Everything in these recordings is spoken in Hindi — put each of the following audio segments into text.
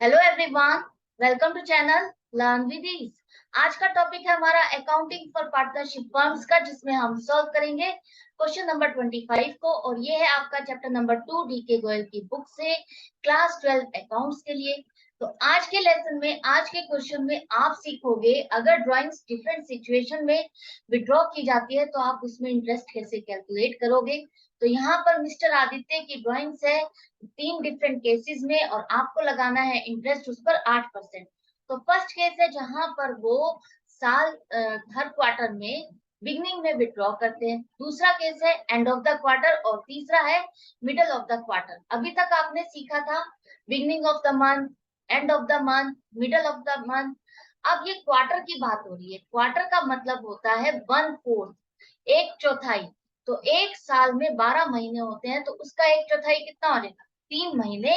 Hello everyone, welcome to channel learn with ease. आज का टॉपिक है हमारा अकाउंटिंग फॉर पार्टनरशिप फर्म्स का, जिसमें हम सॉल्व करेंगे क्वेश्चन नंबर 25 को। और ये है आपका चैप्टर नंबर 2 डी.के. गोयल की बुक से, क्लास 12 अकाउंट्स के लिए। तो आज के लेसन में, आज के क्वेश्चन में आप सीखोगे अगर ड्राइंग्स डिफरेंट सिचुएशन में विड्रॉ की जाती है तो आप उसमें इंटरेस्ट कैसे कैलकुलेट करोगे। तो यहाँ पर मिस्टर आदित्य की ड्राइंग्स है 3 डिफरेंट केसेस में, और आपको लगाना है इंटरेस्ट उस पर 8%। तो फर्स्ट केस है जहां पर वो साल हर क्वार्टर में बिगनिंग में विड्रॉ करते हैं। दूसरा केस है एंड ऑफ द क्वार्टर, और तीसरा है मिडल ऑफ द क्वार्टर। अभी तक आपने सीखा था beginning of the month, end of the month, middle of the month. अब ये क्वार्टर की बात हो रही है। क्वार्टर का मतलब होता है 1/4, एक चौथाई। तो एक साल में 12 महीने होते हैं, तो उसका एक चौथाई कितना हो जाएगा? 3 महीने।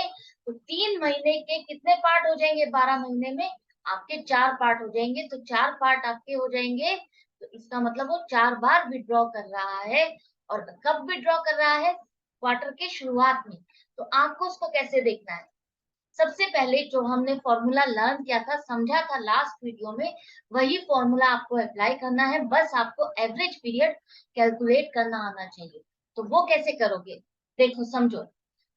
तो 3 महीने के कितने पार्ट हो जाएंगे 12 महीने में? आपके 4 पार्ट हो जाएंगे। तो 4 पार्ट आपके हो जाएंगे, तो इसका मतलब वो 4 बार विड्रॉ कर रहा है। और कब विड्रॉ कर रहा है? क्वार्टर के शुरुआत में। तो आपको उसको कैसे देखना है? सबसे पहले जो हमने फॉर्मूला लर्न किया था, समझा था लास्ट वीडियो में, वही फॉर्मूला आपको अप्लाई करना है। बस आपको एवरेज पीरियड कैलकुलेट करना आना चाहिए। तो वो कैसे करोगे? देखो, समझो।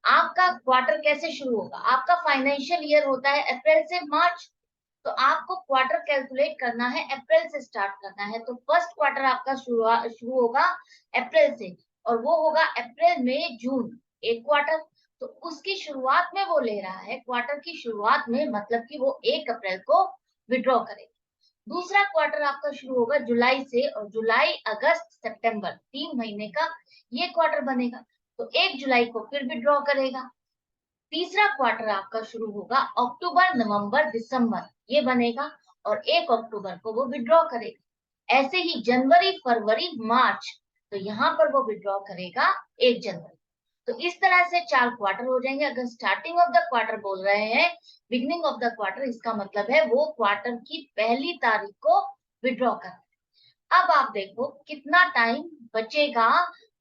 आपका क्वार्टर कैसे शुरू होगा? आपका फाइनेंशियल ईयर होता है अप्रैल से मार्च। तो आपको क्वार्टर कैलकुलेट करना है, अप्रैल से स्टार्ट करना है। तो फर्स्ट क्वार्टर आपका शुरू होगा अप्रैल से, और वो होगा अप्रैल मई जून, एक क्वार्टर। तो उसकी शुरुआत में वो ले रहा है, क्वार्टर की शुरुआत में, मतलब कि वो 1 अप्रैल को विड्रॉ करेगा। दूसरा क्वार्टर आपका शुरू होगा जुलाई से, और जुलाई अगस्त सितंबर 3 महीने का ये क्वार्टर बनेगा। तो 1 जुलाई को फिर विड्रॉ करेगा। तीसरा क्वार्टर आपका शुरू होगा अक्टूबर नवंबर दिसंबर, ये बनेगा, और 1 अक्टूबर को वो विड्रॉ करेगा। ऐसे ही जनवरी फरवरी मार्च, तो यहाँ पर वो विड्रॉ करेगा 1 जनवरी। तो इस तरह से 4 क्वार्टर हो जाएंगे। अगर स्टार्टिंग ऑफ द क्वार्टर बोल रहे हैं, बिगनिंग ऑफ द क्वार्टर, इसका मतलब है वो क्वार्टर की पहली तारीख को विड्रॉ कर। अब आप देखो कितना टाइम बचेगा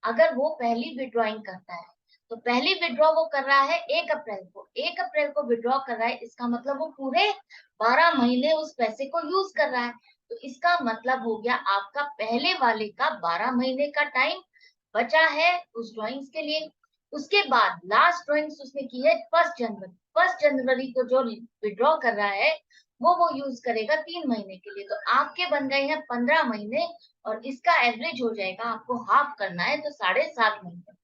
अगर वो पहली विड्रॉइंग करता है। तो पहली विड्रॉ वो कर रहा है 1 अप्रैल को, 1 अप्रैल को विड्रॉ कर रहा है, इसका मतलब वो पूरे 12 महीने उस पैसे को यूज कर रहा है। तो इसका मतलब हो गया आपका पहले वाले का 12 महीने का टाइम बचा है उस ड्राइंग्स के लिए। उसके बाद लास्ट ड्राइंग्स उसने की है 1 जनवरी। 1 जनवरी को जो विड्रॉ कर रहा है वो यूज करेगा 3 महीने के लिए। तो आपके बन गए हैं 15 महीने, और इसका एवरेज हो जाएगा, आपको हाफ करना है तो 7.5 महीने।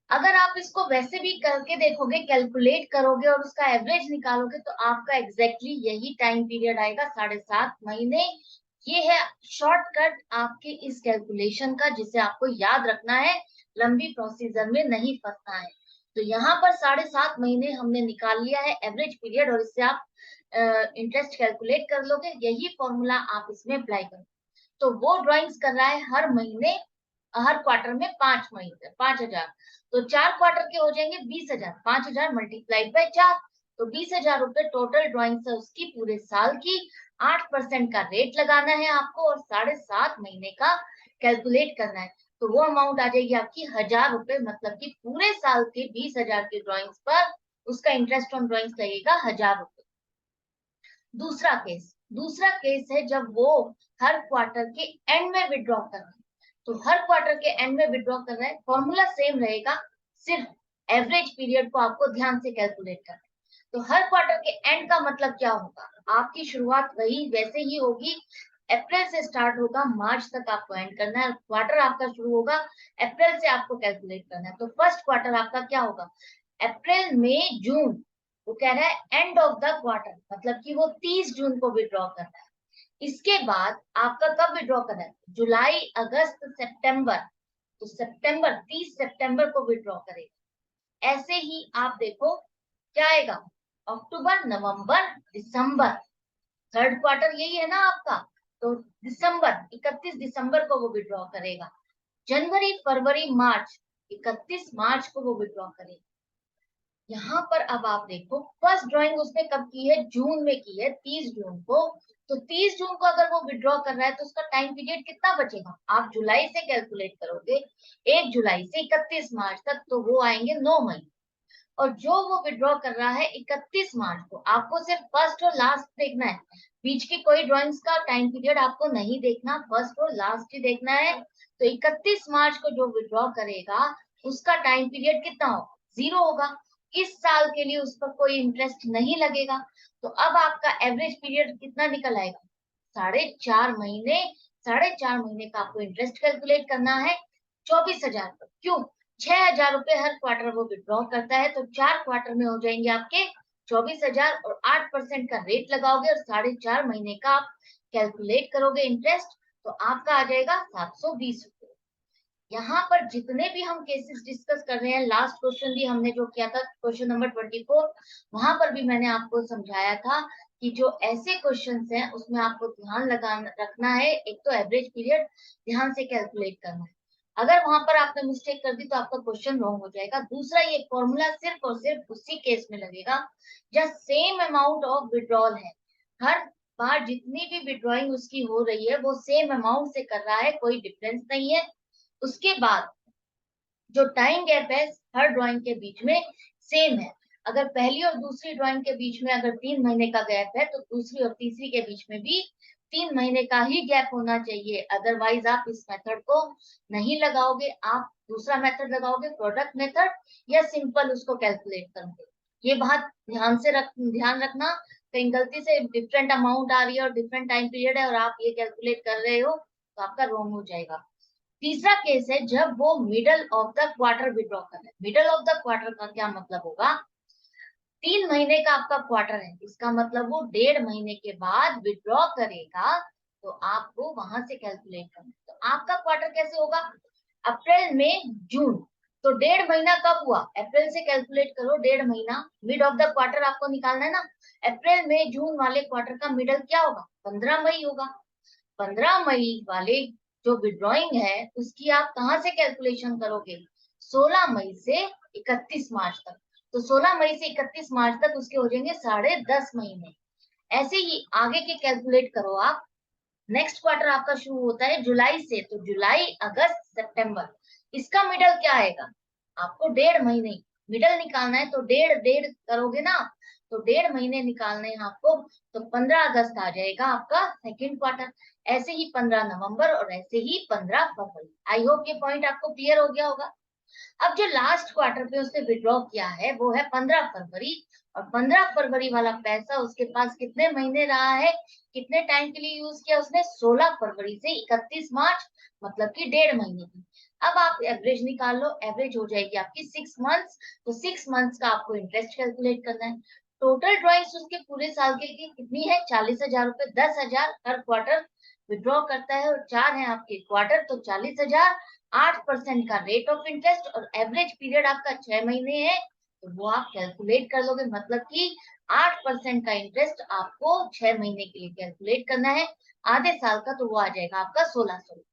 अगर आप इसको वैसे भी करके देखोगे, कैलकुलेट करोगे और उसका एवरेज निकालोगे, तो आपका एग्जैक्टली यही टाइम पीरियड आएगा, 7.5 महीने। ये है शॉर्टकट आपके इस कैलकुलेशन का, जिसे आपको याद रखना है, लंबी प्रोसीजर में नहीं फंसना है। तो यहाँ पर 7.5 महीने हमने निकाल लिया है एवरेज पीरियड, और इससे आप इंटरेस्ट कैलकुलेट कर लोगे। यही फॉर्मूला आप इसमें अप्लाई करो। तो वो ड्राइंग्स कर रहा है हर महीने, हर क्वार्टर में 5 महीने 5,000। तो 4 क्वार्टर के हो जाएंगे 20,000। 5,000 मल्टीप्लाइड बाई 4, तो 20,000 रुपए टोटल ड्राइंग्स है उसकी पूरे साल की। 8% का रेट लगाना है आपको, और 7.5 महीने का कैलकुलेट करना है। तो वो अमाउंट आ जाएगी आपकी 1,000 रुपए, मतलब कि पूरे साल के 20,000 की ड्राइंग्स पर उसका इंटरेस्ट ऑन ड्राइंग्स लगेगा 1,000 रुपए। दूसरा केस है जब वो हर क्वार्टर के एंड में विड्रॉ कर रहा है। तो हर क्वार्टर के एंड में विड्रॉ कर रहा है, फॉर्मूला सेम रहेगा, सिर्फ एवरेज पीरियड को आपको ध्यान से कैलकुलेट करना है। तो हर क्वार्टर के एंड का मतलब क्या होगा? आपकी शुरुआत वही वैसे ही होगी, अप्रैल से स्टार्ट होगा, मार्च तक आपको एंड करना है। क्वार्टर आपका शुरू होगा अप्रैल से, आपको कैलकुलेट करना है। तो फर्स्ट क्वार्टर आपका क्या होगा? अप्रैल मई जून। वो कह रहा है एंड ऑफ द क्वार्टर, मतलब कि वो 30 जून को विड्रॉ करना है। इसके बाद आपका कब विड्रॉ करना है? जुलाई अगस्त सितंबर। तो सितंबर 30 सितंबर को विड्रॉ करेगा। ऐसे ही आप देखो क्या आएगा, अक्टूबर नवंबर दिसंबर, थर्ड क्वार्टर यही है ना आपका। तो दिसंबर 31 दिसंबर को वो विड्रॉ करेगा। जनवरी फरवरी मार्च, 31 मार्च को वो विड्रॉ करेगा। यहाँ पर अब आप देखो, फर्स्ट ड्राइंग उसने कब की है? जून में की है, 30 जून को। तो 30 जून को अगर वो विड्रॉ कर रहा है तो उसका टाइम पीरियड कितना बचेगा? आप जुलाई से कैलकुलेट करोगे, 1 जुलाई से 31 मार्च तक, तो वो आएंगे 9 महीने। और जो वो विड्रॉ कर रहा है 31 मार्च को, आपको सिर्फ फर्स्ट और लास्ट देखना है, बीच की कोई ड्राइंग्स का टाइम पीरियड आपको नहीं देखना, फर्स्ट और लास्ट ही देखना है। तो 31 मार्च को जो विड्रॉ करेगा उसका टाइम पीरियड कितना होगा, 0 होगा। इस साल के लिए उस पर कोई इंटरेस्ट नहीं लगेगा। तो अब आपका एवरेज पीरियड कितना निकल आएगा, 4.5 महीने। 4.5 महीने का आपको इंटरेस्ट कैलकुलेट करना है 24,000 पर। क्यों, 6,000 रुपए हर क्वार्टर वो विड्रॉ करता है, तो 4 क्वार्टर में हो जाएंगे आपके 24,000, और 8% का रेट लगाओगे और 4.5 महीने का आप कैलकुलेट करोगे इंटरेस्ट, तो आपका आ जाएगा 720 रुपए। यहाँ पर जितने भी हम केसेस डिस्कस कर रहे हैं, लास्ट क्वेश्चन भी हमने जो किया था क्वेश्चन नंबर 24, वहां पर भी मैंने आपको समझाया था कि जो ऐसे क्वेश्चंस हैं उसमें आपको ध्यान लगा रखना है, एक तो एवरेज पीरियड ध्यान से कैलकुलेट करना है। अगर वहां पर आपने मिस्टेक कर दी तो आपका क्वेश्चन रॉन्ग हो जाएगा। दूसरा, ये फॉर्मूला सिर्फ और सिर्फ उसी केस में लगेगा जब सेम अमाउंट ऑफ विड्रॉल है, हर बार जितनी भी विड्रॉइंग उसकी हो रही है वो सेम अमाउंट से कर रहा है, कोई डिफरेंस नहीं है। उसके बाद जो टाइम गैप है हर ड्राइंग के बीच में सेम है। अगर पहली और दूसरी ड्राइंग के बीच में अगर 3 महीने का गैप है तो दूसरी और तीसरी के बीच में भी 3 महीने का ही गैप होना चाहिए, अदरवाइज आप इस मेथड को नहीं लगाओगे। आप दूसरा मेथड लगाओगे, प्रोडक्ट मेथड, या सिंपल उसको कैलकुलेट करोगे। ये बात ध्यान रखना, कहीं गलती से डिफरेंट अमाउंट आ रही है और डिफरेंट टाइम पीरियड है और आप ये कैलकुलेट कर रहे हो तो आपका रॉन्ग हो जाएगा। तीसरा केस है जब वो middle of the quarter withdraw कर रहा है। मिडल ऑफ द क्वार्टर का क्या मतलब होगा, 3 महीने का आपका क्वार्टर है, इसका मतलब वो 1.5 महीने के बाद विड्रॉ करेगा, तो आपको वहां से कैलकुलेट करना है। तो आपका क्वार्टर कैसे होगा, अप्रैल मई जून, तो 1.5 महीना कब हुआ, अप्रैल से कैलकुलेट करो 1.5 महीना, मिड ऑफ द क्वार्टर आपको निकालना है ना। अप्रैल मई जून वाले क्वार्टर का मिडल क्या होगा, 15 मई होगा। 15 मई वाले जो विड्रॉइंग है उसकी आप कहाँ से कैलकुलेशन करोगे, 16 मई से 31 मार्च तक। तो 16 मई से 31 मार्च तक उसके हो जाएंगे 10.5 महीने। ऐसे ही आगे के कैलकुलेट करो आप। नेक्स्ट क्वार्टर आपका शुरू होता है जुलाई से, तो जुलाई अगस्त सितंबर, इसका मिडल क्या आएगा, आपको 1.5 महीने मिडल निकालना है, तो डेढ़ डेढ़ करोगे ना, तो 1.5 महीने निकालने हैं आपको, तो 15 अगस्त आ जाएगा आपका सेकेंड क्वार्टर। ऐसे ही 15 नवंबर, और ऐसे ही 15 फरवरी। आई होप ये पॉइंट आपको क्लियर हो गया होगा। अब जो लास्ट क्वार्टर पे उसने विड्रॉ किया है वो है 15 फरवरी, और 15 फरवरी वाला पैसा उसके पास कितने महीने रहा है, कितने टाइम के लिए यूज किया उसने, 16 फरवरी से 31 मार्च, मतलब कि 1.5 महीने की। अब आप एवरेज निकाल लो, एवरेज हो जाएगी आपकी 6 मंथ्स। तो 6 मंथ्स का आपको इंटरेस्ट कैलकुलेट करना है। टोटल ड्रॉइंग्स उसके पूरे साल के लिए कितनी है, 40,000 रुपए, 10,000 हर क्वार्टर विड्रॉ करता है, और 4 है आपके क्वार्टर, तो 40,000, 8% का रेट ऑफ इंटरेस्ट, और एवरेज पीरियड आपका 6 महीने है, तो वो आप कैलकुलेट कर लोगे, मतलब कि 8% का इंटरेस्ट आपको 6 महीने के लिए कैलकुलेट करना है, आधे साल का तो वो आ जाएगा आपका 1,600।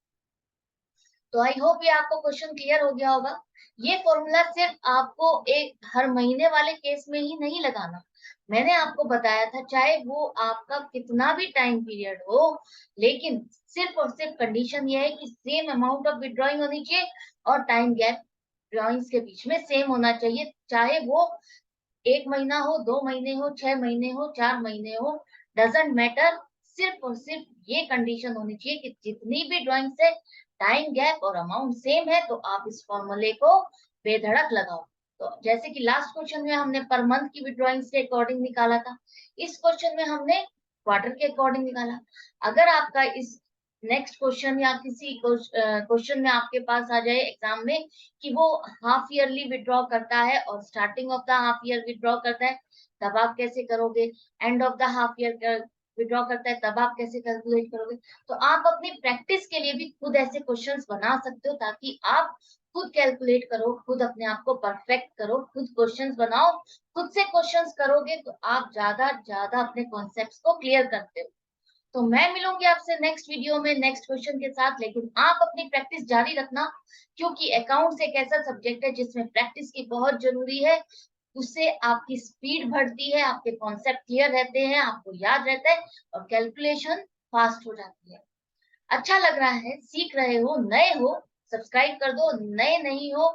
तो आई होप ये आपको क्वेश्चन क्लियर हो गया होगा। ये फॉर्मूला सिर्फ आपको एक हर महीने वाले केस में ही नहीं लगाना, मैंने आपको बताया था चाहे वो आपका कितना भी टाइम पीरियड हो, लेकिन सिर्फ और सिर्फ कंडीशन ये है कि सेम अमाउंट ऑफ विड्रॉइंग होनी चाहिए और टाइम गैप ड्रॉइंग्स के बीच में सेम होना चाहिए, चाहे वो 1 महीना हो, 2 महीने हो, 6 महीने हो, 4 महीने हो, डजेंट मैटर। सिर्फ और सिर्फ ये कंडीशन होनी चाहिए कि जितनी भी ड्राइंग से टाइम गैप और अमाउंट सेम है, तो आप इस फॉर्मूले को बेधड़क लगाओ। तो जैसे कि लास्ट क्वेश्चन में हमने पर मंथ की भी ड्राइंग के अकॉर्डिंग निकाला था, इस क्वेश्चन में हमने क्वार्टर के अकॉर्डिंग निकाला। अगर आपका इस नेक्स्ट क्वेश्चन या किसी क्वेश्चन में आपके पास आ जाए एग्जाम में कि वो हाफ ईयरली विड्रॉ करता है और starting of the half year withdraw करता है, तब आप कैसे करोगे, end of the half year withdraw करता है तब आप कैसे कैलकुलेट करोगे। तो आप अपनी प्रैक्टिस के लिए भी खुद ऐसे क्वेश्चंस बना सकते हो, ताकि आप खुद कैलकुलेट करो, खुद अपने आप को परफेक्ट करो, खुद क्वेश्चंस बनाओ। खुद से क्वेश्चंस करोगे तो आप ज्यादा ज्यादा अपने कॉन्सेप्ट्स को क्लियर करते हो। तो मैं मिलूंगी आपसे नेक्स्ट वीडियो में नेक्स्ट क्वेश्चन के साथ, लेकिन आप अपनी प्रैक्टिस जारी रखना, क्योंकि अकाउंट्स एक ऐसा सब्जेक्ट है जिसमें प्रैक्टिस की बहुत जरूरी है। उससे आपकी स्पीड बढ़ती है, आपके कॉन्सेप्ट क्लियर रहते हैं, आपको याद रहता है, और कैलकुलेशन फास्ट हो जाती है। अच्छा लग रहा है, सीख रहे हो, नए हो, सब्सक्राइब कर दो, नए नहीं हो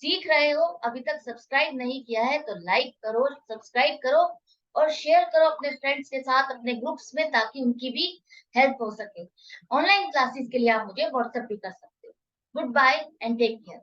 सीख रहे हो, अभी तक सब्सक्राइब नहीं किया है तो लाइक करो, सब्सक्राइब करो और शेयर करो अपने फ्रेंड्स के साथ, अपने ग्रुप्स में, ताकि उनकी भी हेल्प हो सके। ऑनलाइन क्लासेस के लिए आप मुझे व्हाट्सएप भी कर सकते हो। Goodbye and take care.